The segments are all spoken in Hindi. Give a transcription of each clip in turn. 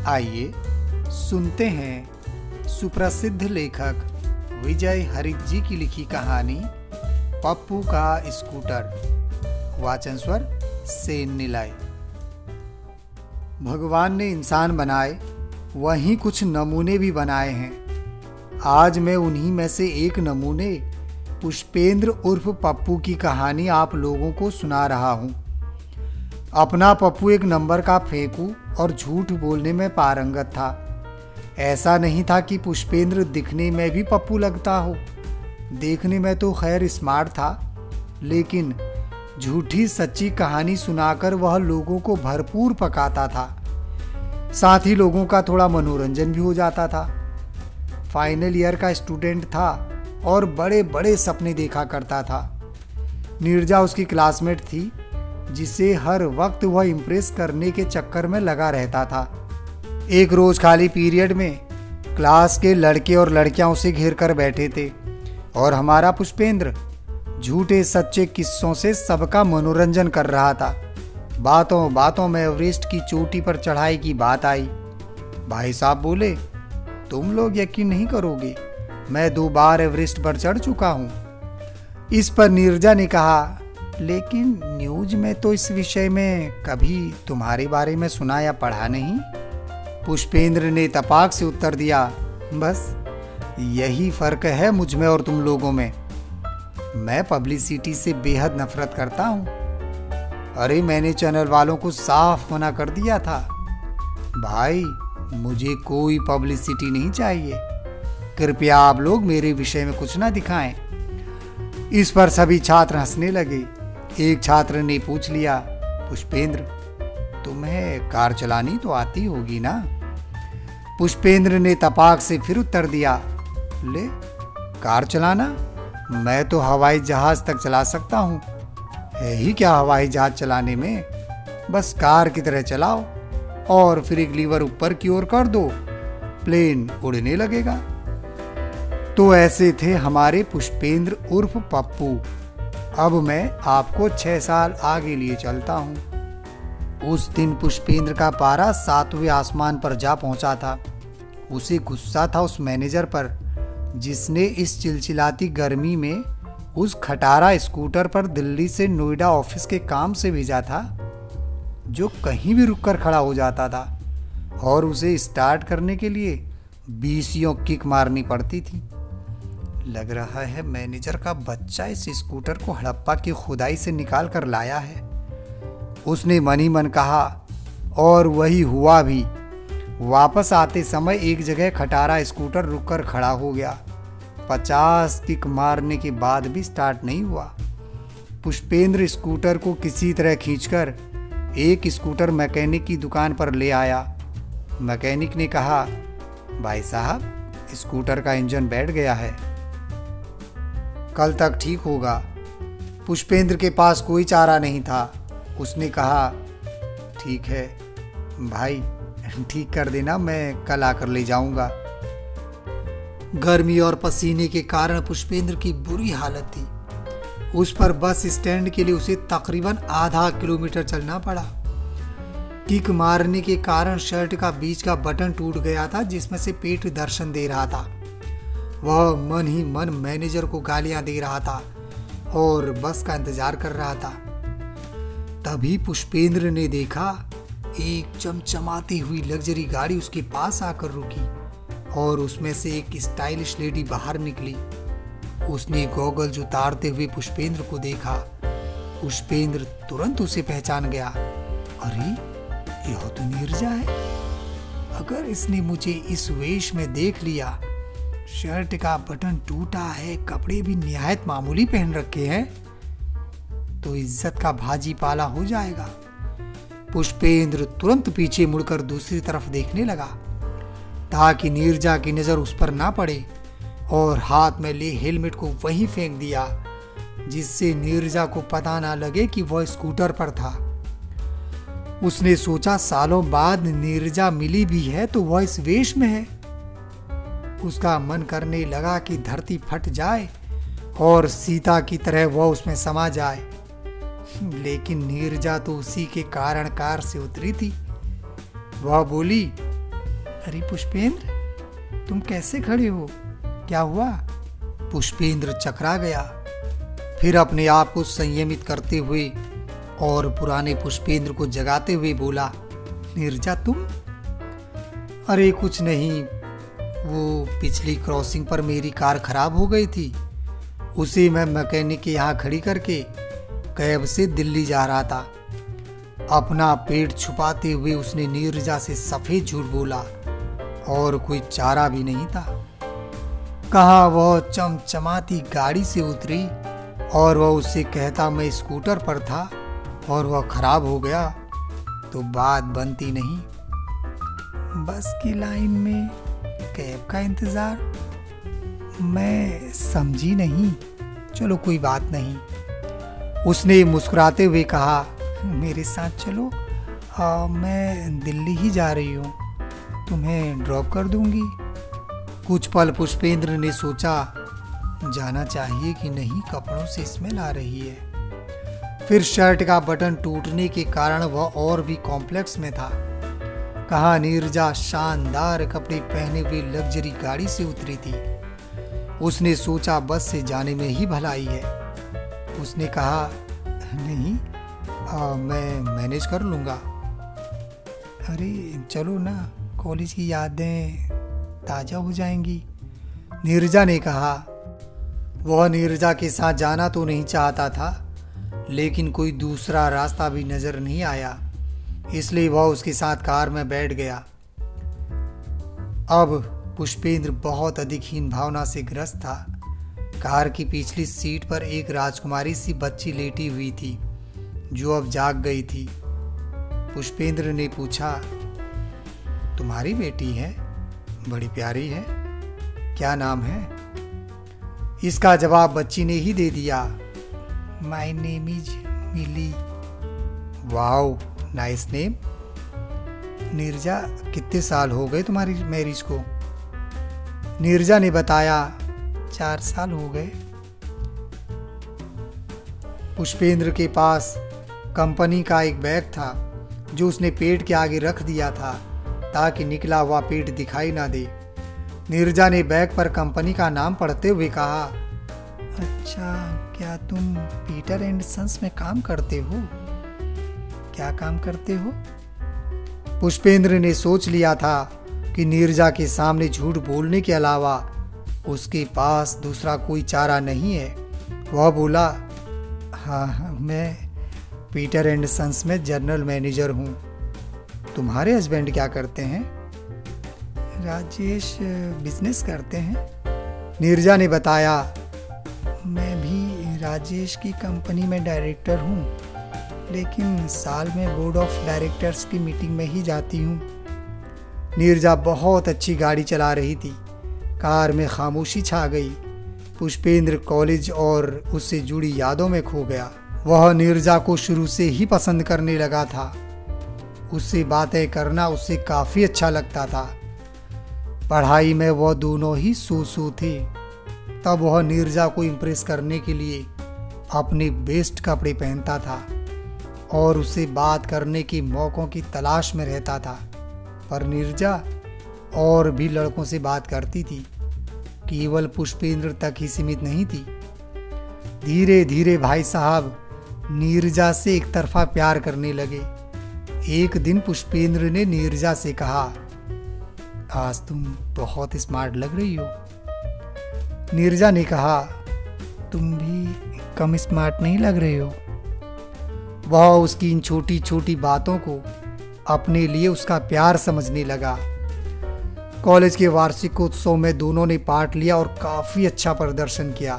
आइए सुनते हैं सुप्रसिद्ध लेखक विजय हरित जी की लिखी कहानी पप्पू का स्कूटर। वाचन स्वर सेन निलय। भगवान ने इंसान बनाए, वहीं कुछ नमूने भी बनाए हैं। आज मैं उन्हीं में से एक नमूने पुष्पेंद्र उर्फ पप्पू की कहानी आप लोगों को सुना रहा हूं। अपना पप्पू एक नंबर का फेंकू और झूठ बोलने में पारंगत था। ऐसा नहीं था कि पुष्पेंद्र दिखने में भी पप्पू लगता हो। देखने में तो खैर स्मार्ट था, लेकिन झूठी सच्ची कहानी सुनाकर वह लोगों को भरपूर पकाता था। साथ ही लोगों का थोड़ा मनोरंजन भी हो जाता था। फाइनल ईयर का स्टूडेंट था और बड़े बड़े सपने देखा करता था। नीरजा उसकी क्लासमेट थी, जिसे हर वक्त वह इम्प्रेस करने के चक्कर में लगा रहता था। एक रोज खाली पीरियड में क्लास के लड़के और लड़कियां उसे घेर कर बैठे थे और हमारा पुष्पेंद्र झूठे सच्चे किस्सों से सबका मनोरंजन कर रहा था। बातों बातों में एवरेस्ट की चोटी पर चढ़ाई की बात आई। भाई साहब बोले, तुम लोग यकीन नहीं करोगे, मैं 2 बार एवरेस्ट पर चढ़ चुका हूं। इस पर नीरजा ने कहा, लेकिन न्यूज में तो इस विषय में कभी तुम्हारे बारे में सुना या पढ़ा नहीं। पुष्पेंद्र ने तपाक से उत्तर दिया, बस यही फर्क है मुझ में और तुम लोगों में। मैं पब्लिसिटी से बेहद नफरत करता हूं। अरे मैंने चैनल वालों को साफ मना कर दिया था, भाई मुझे कोई पब्लिसिटी नहीं चाहिए, कृपया आप लोग मेरे विषय में कुछ ना दिखाएं। इस पर सभी छात्र हंसने लगे। एक छात्र ने पूछ लिया, पुष्पेंद्र तुम्हें कार चलानी तो आती होगी ना? पुष्पेंद्र ने तपाक से फिर उत्तर दिया, ले कार चलाना, मैं तो हवाई जहाज तक चला सकता हूँ। है ही क्या हवाई जहाज चलाने में, बस कार की तरह चलाओ और फिर एक लीवर ऊपर की ओर कर दो, प्लेन उड़ने लगेगा। तो ऐसे थे हमारे पुष्पेंद्र उर्फ पप्पू। अब मैं आपको 6 साल आगे लिए चलता हूं। उस दिन पुष्पेंद्र का पारा 7वें आसमान पर जा पहुंचा था। उसे गुस्सा था उस मैनेजर पर, जिसने इस चिलचिलाती गर्मी में उस खटारा स्कूटर पर दिल्ली से नोएडा ऑफिस के काम से भेजा था, जो कहीं भी रुककर खड़ा हो जाता था और उसे स्टार्ट करने के लिए 20 किक मारनी पड़ती थी। लग रहा है मैनेजर का बच्चा इस स्कूटर को हड़प्पा की खुदाई से निकाल कर लाया है, उसने मन ही मन कहा। और वही हुआ भी। वापस आते समय एक जगह खटारा स्कूटर रुककर खड़ा हो गया। 50 किक मारने के बाद भी स्टार्ट नहीं हुआ। पुष्पेंद्र स्कूटर को किसी तरह खींचकर एक स्कूटर मैकेनिक की दुकान पर ले आया। मैकेनिक ने कहा, भाई साहब स्कूटर का इंजन बैठ गया है, कल तक ठीक होगा। पुष्पेंद्र के पास कोई चारा नहीं था। उसने कहा, ठीक है भाई, ठीक कर देना, मैं कल आकर ले जाऊंगा। गर्मी और पसीने के कारण पुष्पेंद्र की बुरी हालत थी। उस पर बस स्टैंड के लिए उसे तकरीबन आधा किलोमीटर चलना पड़ा। किक मारने के कारण शर्ट का बीच का बटन टूट गया था, जिसमें से पेट दर्शन दे रहा था। वह मन ही मन मैनेजर को गालियां दे रहा था और बस का इंतजार कर रहा था। तभी पुष्पेंद्र ने देखा एक चमचमाती हुई लग्जरी गाड़ी उसके पास आकर रुकी और उसमें से एक स्टाइलिश लेडी बाहर निकली। उसने गॉगल्स उतारते हुए पुष्पेंद्र को देखा। पुष्पेंद्र तुरंत उसे पहचान गया। अरे यह तो नीरजा है। अगर इसने मुझे इस वेश में देख लिया, शर्ट का बटन टूटा है, कपड़े भी निहायत मामूली पहन रखे हैं, तो इज्जत का भाजी पाला हो जाएगा। पुष्पेंद्र तुरंत पीछे मुड़कर दूसरी तरफ देखने लगा, ताकि नीरजा की नजर उस पर ना पड़े, और हाथ में ले हेलमेट को वहीं फेंक दिया, जिससे नीरजा को पता ना लगे कि वह स्कूटर पर था। उसने सोचा, सालों बाद नीरजा मिली भी है तो वह इस वेश में है। उसका मन करने लगा कि धरती फट जाए और सीता की तरह वह उसमें समा जाए, लेकिन नीरजा तो उसी के कारण कार से उतरी थी। वह बोली, अरे पुष्पेंद्र, तुम कैसे खड़े हो? क्या हुआ? पुष्पेंद्र चकरा गया। फिर अपने आप को संयमित करते हुए और पुराने पुष्पेंद्र को जगाते हुए बोला, नीरजा तुम? अरे कुछ नहीं, वो पिछली क्रॉसिंग पर मेरी कार खराब हो गई थी। उसे मैं मैकेनिक के यहाँ खड़ी करके कैब से दिल्ली जा रहा था। अपना पेट छुपाते हुए उसने नीरजा से सफेद झूठ बोला और कोई चारा भी नहीं था। कहाँ वह चमचमाती गाड़ी से उतरी और वह उससे कहता मैं स्कूटर पर था और वह खराब हो गया तो बात बनती नहीं। बस की लाइन में कैब का इंतजार? मैं समझी नहीं। चलो कोई बात नहीं। उसने मुस्कुराते हुए कहा, मेरे साथ चलो, मैं दिल्ली ही जा रही हूँ, तुम्हें ड्रॉप कर दूंगी। कुछ पल पुष्पेंद्र ने सोचा जाना चाहिए कि नहीं, कपड़ों से स्मेल आ रही है। फिर शर्ट का बटन टूटने के कारण वह और भी कॉम्प्लेक्स में था। कहाँ नीरजा शानदार कपड़े पहने हुए लग्जरी गाड़ी से उतरी थी। उसने सोचा बस से जाने में ही भलाई है। उसने कहा नहीं, मैं मैनेज कर लूँगा। अरे चलो ना, कॉलेज की यादें ताज़ा हो जाएंगी। नीरजा ने कहा। वह नीरजा के साथ जाना तो नहीं चाहता था, लेकिन कोई दूसरा रास्ता भी नजर नहीं आया, इसलिए वह उसके साथ कार में बैठ गया। अब पुष्पेंद्र बहुत अधिक हीन भावना से ग्रस्त था। कार की पिछली सीट पर एक राजकुमारी सी बच्ची लेटी हुई थी जो अब जाग गई थी। पुष्पेंद्र ने पूछा, तुम्हारी बेटी है? बड़ी प्यारी है, क्या नाम है? इसका जवाब बच्ची ने ही दे दिया, my name is Mili. Wow, nice name. Neerja, कितने साल हो गए तुम्हारी मैरिज को? नीरजा ने बताया, 4 साल हो गए। पुष्पेंद्र के पास कंपनी का एक बैग था जो उसने पेट के आगे रख दिया था ताकि निकला हुआ पेट दिखाई ना दे। नीरजा ने बैग पर कंपनी का नाम पढ़ते हुए कहा, अच्छा, क्या तुम पीटर एंड सन्स में काम करते हो? क्या काम करते हो? पुष्पेंद्र ने सोच लिया था कि नीरजा के सामने झूठ बोलने के अलावा उसके पास दूसरा कोई चारा नहीं है। वह बोला, हाँ, मैं पीटर एंड सन्स में जनरल मैनेजर हूँ। तुम्हारे हस्बैंड क्या करते हैं? राजेश बिजनेस करते हैं। नीरजा ने बताया, मैं भी राजेश की कंपनी में डायरेक्टर हूँ, लेकिन साल में बोर्ड ऑफ डायरेक्टर्स की मीटिंग में ही जाती हूँ। नीरजा बहुत अच्छी गाड़ी चला रही थी। कार में खामोशी छा गई। पुष्पेंद्र कॉलेज और उससे जुड़ी यादों में खो गया। वह नीरजा को शुरू से ही पसंद करने लगा था। उससे बातें करना उसे काफ़ी अच्छा लगता था। पढ़ाई में वह दोनों ही सू थे। तब वह नीरजा को इम्प्रेस करने के लिए अपने बेस्ट कपड़े पहनता था और उससे बात करने के मौक़ों की तलाश में रहता था। पर नीरजा और भी लड़कों से बात करती थी, केवल पुष्पेंद्र तक ही सीमित नहीं थी। धीरे धीरे भाई साहब नीरजा से एक तरफा प्यार करने लगे। एक दिन पुष्पेंद्र ने नीरजा से कहा, आज तुम बहुत स्मार्ट लग रही हो। नीरजा ने कहा, तुम भी कम स्मार्ट नहीं लग रहे हो। वह उसकी इन छोटी छोटी बातों को अपने लिए उसका प्यार समझने लगा। कॉलेज के वार्षिकोत्सव में दोनों ने पार्ट लिया और काफ़ी अच्छा प्रदर्शन किया।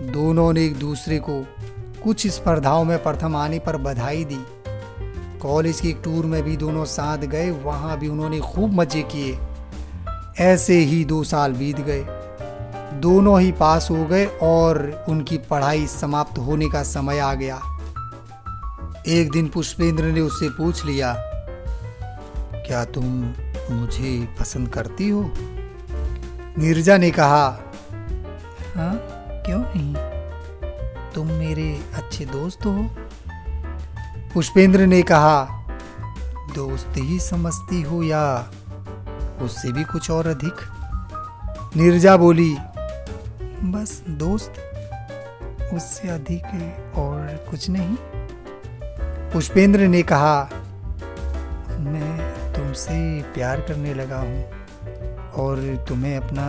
दोनों ने एक दूसरे को कुछ स्पर्धाओं में प्रथम आने पर बधाई दी। कॉलेज के एक टूर में भी दोनों साथ गए, वहाँ भी उन्होंने खूब मज़े किए। ऐसे ही 2 साल बीत गए। दोनों ही पास हो गए और उनकी पढ़ाई समाप्त होने का समय आ गया। एक दिन पुष्पेंद्र ने उससे पूछ लिया, क्या तुम मुझे पसंद करती हो? नीरजा ने कहा, हाँ, क्यों नहीं, तुम मेरे अच्छे दोस्त हो। पुष्पेंद्र ने कहा, दोस्त ही समझती हो या उससे भी कुछ और अधिक। नीरजा बोली, बस दोस्त, उससे अधिक और कुछ नहीं। पुष्पेंद्र ने कहा, मैं तुमसे प्यार करने लगा हूँ और तुम्हें अपना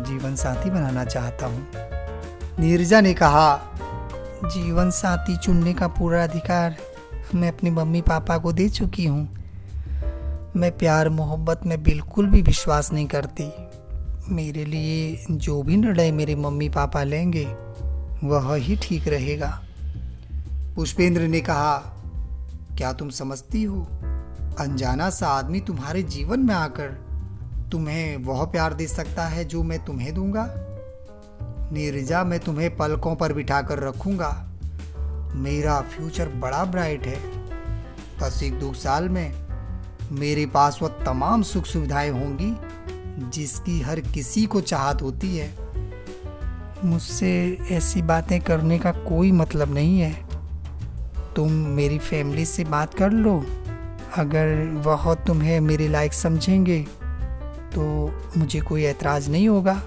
जीवन साथी बनाना चाहता हूँ। नीरजा ने कहा, जीवन साथी चुनने का पूरा अधिकार मैं अपने मम्मी पापा को दे चुकी हूँ। मैं प्यार मोहब्बत में बिल्कुल भी विश्वास नहीं करती। मेरे लिए जो भी निर्णय मेरे मम्मी पापा लेंगे वह ही ठीक रहेगा। पुष्पेंद्र ने कहा, क्या तुम समझती हो, अनजाना सा आदमी तुम्हारे जीवन में आकर तुम्हें वह प्यार दे सकता है जो मैं तुम्हें दूंगा? नीरजा, मैं तुम्हें पलकों पर बिठाकर रखूंगा। मेरा फ्यूचर बड़ा ब्राइट है। बस 1-2 साल में मेरे पास वह तमाम सुख सुविधाएं होंगी जिसकी हर किसी को चाहत होती है। मुझसे ऐसी बातें करने का कोई मतलब नहीं है। तुम मेरी फैमिली से बात कर लो। अगर वह तुम्हें मेरे लायक समझेंगे तो मुझे कोई ऐतराज़ नहीं होगा।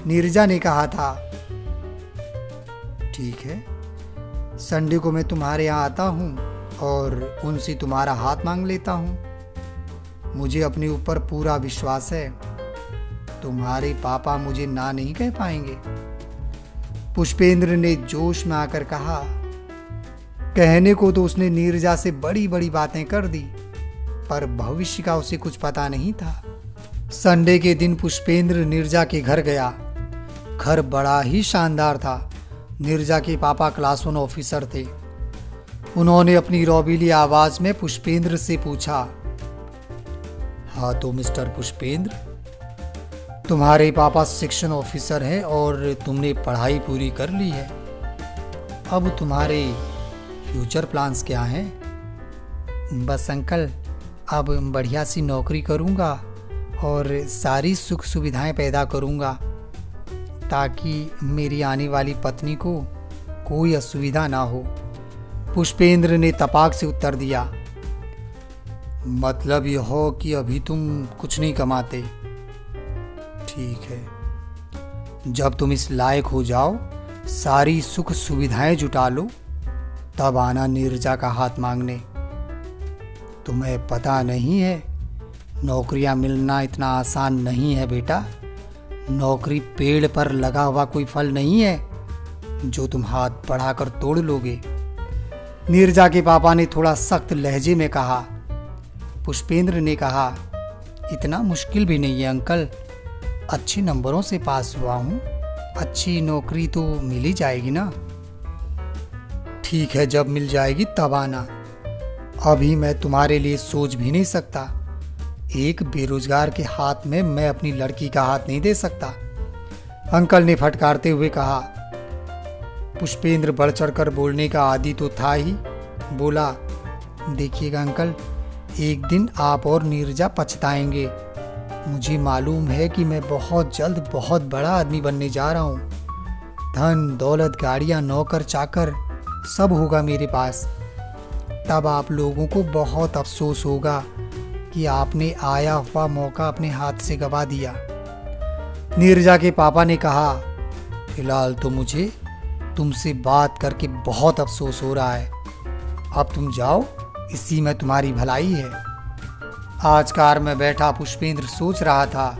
नीरजा ने कहा था, ठीक है, संडे को मैं तुम्हारे यहाँ आता हूँ और उनसे तुम्हारा हाथ मांग लेता हूँ। मुझे अपने ऊपर पूरा विश्वास है, तुम्हारे पापा मुझे ना नहीं कह पाएंगे। पुष्पेंद्र ने जोश में आकर कहा। कहने को तो उसने नीरजा से बड़ी बड़ी बातें कर दी, पर भविष्य का उसे कुछ पता नहीं था। संडे के दिन पुष्पेंद्र नीरजा के घर गया। घर बड़ा ही शानदार था। नीरजा के पापा क्लास 1 ऑफिसर थे। उन्होंने अपनी रौबीली आवाज में पुष्पेंद्र से पूछा, हाँ तो मिस्टर पुष्पेंद्र, तुम्हारे पापा सेक्शन ऑफिसर हैं और तुमने पढ़ाई पूरी कर ली है। अब तुम्हारे फ्यूचर प्लान्स क्या हैं? बस अंकल, अब बढ़िया सी नौकरी करूँगा और सारी सुख सुविधाएं पैदा करूँगा ताकि मेरी आने वाली पत्नी को कोई असुविधा ना हो। पुष्पेंद्र ने तपाक से उत्तर दिया, मतलब यह हो कि अभी तुम कुछ नहीं कमाते। ठीक है, जब तुम इस लायक हो जाओ, सारी सुख सुविधाएं जुटा लो, तब आना नीरजा का हाथ मांगने। तुम्हें पता नहीं है, नौकरियां मिलना इतना आसान नहीं है बेटा। नौकरी पेड़ पर लगा हुआ कोई फल नहीं है जो तुम हाथ बढ़ाकर तोड़ लोगे। नीरजा के पापा ने थोड़ा सख्त लहजे में कहा। पुष्पेंद्र ने कहा, इतना मुश्किल भी नहीं है अंकल, अच्छे नंबरों से पास हुआ हूँ, अच्छी नौकरी तो मिल ही जाएगी ना। ठीक है, जब मिल जाएगी तब आना। अभी मैं तुम्हारे लिए सोच भी नहीं सकता। एक बेरोजगार के हाथ में मैं अपनी लड़की का हाथ नहीं दे सकता, अंकल ने फटकारते हुए कहा। पुष्पेंद्र बढ़ चढ़कर बोलने का आदी तो था ही। बोला, देखिएगा अंकल, एक दिन आप और नीरजा पछताएंगे। मुझे मालूम है कि मैं बहुत जल्द बहुत बड़ा आदमी बनने जा रहा हूँ। धन दौलत, गाड़ियाँ, नौकर चाकर सब होगा मेरे पास। तब आप लोगों को बहुत अफसोस होगा कि आपने आया हुआ मौका अपने हाथ से गवा दिया। नीरजा के पापा ने कहा, फिलहाल तो मुझे तुमसे बात करके बहुत अफसोस हो रहा है। अब तुम जाओ, इसी में तुम्हारी भलाई है। आज कार में बैठा पुष्पेंद्र सोच रहा था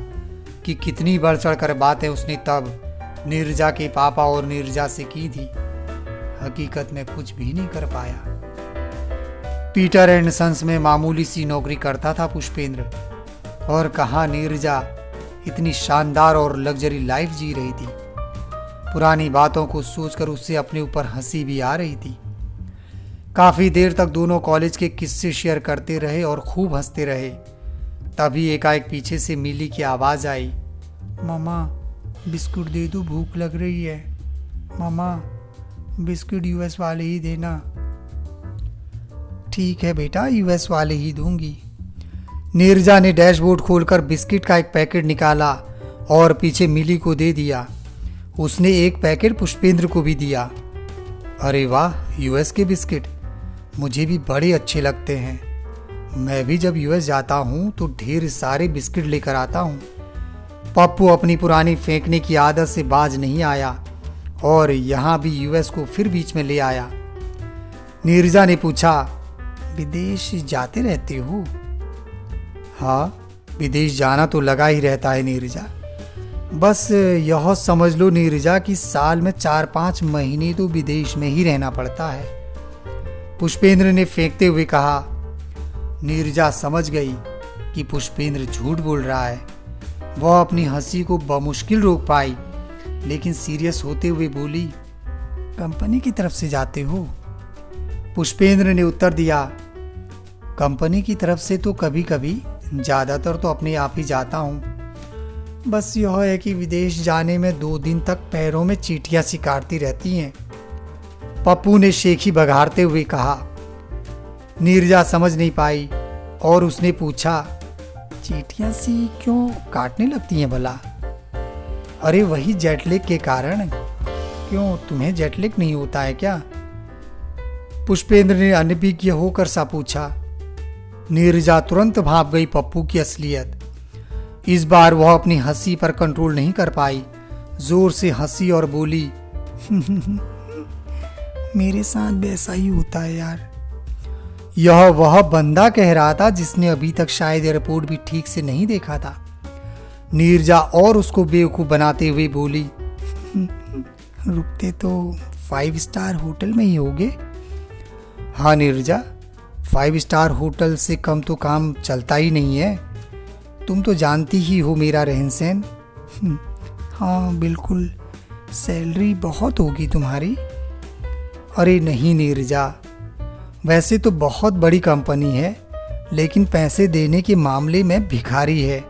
कि कितनी बढ़ चढ़ कर बातें उसने तब नीरजा के पापा और नीरजा से की थी। हकीकत में कुछ भी नहीं कर पाया। पीटर एंड सन्स में मामूली सी नौकरी करता था पुष्पेंद्र, और कहाँ नीरजा इतनी शानदार और लग्जरी लाइफ जी रही थी। पुरानी बातों को सोचकर उससे अपने ऊपर हंसी भी आ रही थी। काफी देर तक दोनों कॉलेज के किस्से शेयर करते रहे और खूब हंसते रहे। तभी एकाएक पीछे से मिली की आवाज आई, मामा बिस्कुट दे दो, भूख लग रही है। मामा बिस्कुट यूएस वाले ही देना। ठीक है बेटा, यूएस वाले ही दूंगी। नीरजा ने डैशबोर्ड खोलकर बिस्किट का एक पैकेट निकाला और पीछे मिली को दे दिया। उसने एक पैकेट पुष्पेंद्र को भी दिया। अरे वाह, यूएस के बिस्किट मुझे भी बड़े अच्छे लगते हैं। मैं भी जब यूएस जाता हूँ तो ढेर सारे बिस्किट लेकर आता हूँ। पप्पू अपनी पुरानी फेंकने की आदत से बाज नहीं आया और यहाँ भी यूएस को फिर बीच में ले आया। नीरजा ने पूछा, विदेश जाते रहते हो? हाँ, विदेश जाना तो लगा ही रहता है नीरजा। बस यह समझ लो नीरजा कि साल में 4-5 महीने तो विदेश में ही रहना पड़ता है, पुष्पेंद्र ने फेंकते हुए कहा। नीरजा समझ गई कि पुष्पेंद्र झूठ बोल रहा है। वह अपनी हंसी को बमुश्किल रोक पाई, लेकिन सीरियस होते हुए बोली, कंपनी की तरफ से जाते हो? पुष्पेंद्र ने उत्तर दिया, कंपनी की तरफ से तो कभी कभी, ज़्यादातर तो अपने आप ही जाता हूँ। बस यह है कि विदेश जाने में 2 दिन तक पैरों में चींटियां सी काटती रहती हैं, पप्पू ने शेखी बघारते हुए कहा। नीरजा समझ नहीं पाई और उसने पूछा, चींटियां सी क्यों काटने लगती हैं भला? अरे वही जेटलैग के कारण। क्यों, तुम्हें जेटलैग नहीं होता है क्या? पुष्पेंद्र ने अनभिज्ञ होकर सा पूछा। नीरजा तुरंत भाप गई पप्पू की असलियत। इस बार वह अपनी हंसी पर कंट्रोल नहीं कर पाई, जोर से हंसी और बोली, मेरे साथ वैसा ही होता है यार। यह वह बंदा कह रहा था जिसने अभी तक शायद एयरपोर्ट भी ठीक से नहीं देखा था। नीरजा और उसको बेवकूफ बनाते हुए बोली, रुकते तो 5 स्टार होटल में ही होगे। हाँ नीरजा, 5 स्टार होटल से कम तो काम चलता ही नहीं है। तुम तो जानती ही हो मेरा रहन सहन। हाँ बिल्कुल, सैलरी बहुत होगी तुम्हारी। अरे नहीं नीरजा, वैसे तो बहुत बड़ी कंपनी है, लेकिन पैसे देने के मामले में भिखारी है।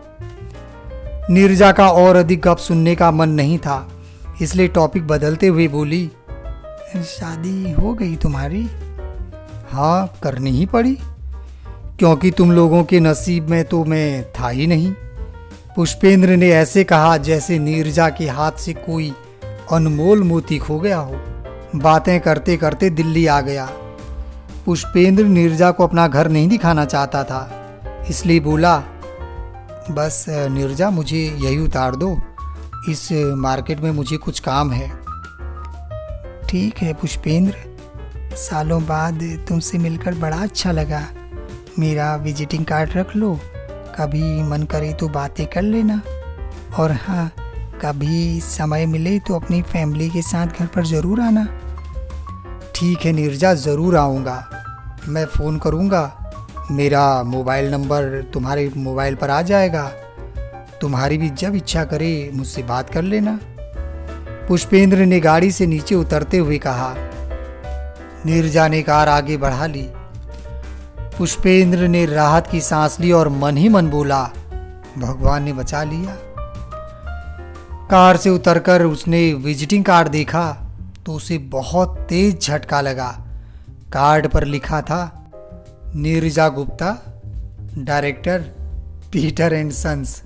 नीरजा का और अधिक गप सुनने का मन नहीं था, इसलिए टॉपिक बदलते हुए बोली, शादी हो गई तुम्हारी? हाँ, करनी ही पड़ी, क्योंकि तुम लोगों के नसीब में तो मैं था ही नहीं। पुष्पेंद्र ने ऐसे कहा जैसे नीरजा के हाथ से कोई अनमोल मोती खो गया हो। बातें करते करते दिल्ली आ गया। पुष्पेंद्र नीरजा को अपना घर नहीं दिखाना चाहता था, इसलिए बोला, बस नीरजा मुझे यही उतार दो, इस मार्केट में मुझे कुछ काम है। ठीक है पुष्पेंद्र, सालों बाद तुमसे मिलकर बड़ा अच्छा लगा। मेरा विजिटिंग कार्ड रख लो, कभी मन करे तो बातें कर लेना। और हाँ, कभी समय मिले तो अपनी फैमिली के साथ घर पर ज़रूर आना। ठीक है नीरजा, ज़रूर आऊँगा। मैं फ़ोन करूँगा, मेरा मोबाइल नंबर तुम्हारे मोबाइल पर आ जाएगा। तुम्हारी भी जब इच्छा करे मुझसे बात कर लेना। पुष्पेंद्र ने गाड़ी से नीचे उतरते हुए कहा। नीरजा ने कार आगे बढ़ा ली। पुष्पेंद्र ने राहत की सांस ली और मन ही मन बोला, भगवान ने बचा लिया। कार से उतरकर उसने विजिटिंग कार्ड देखा तो उसे बहुत तेज झटका लगा। कार्ड पर लिखा था, Neerja Gupta, director, Peter and sons.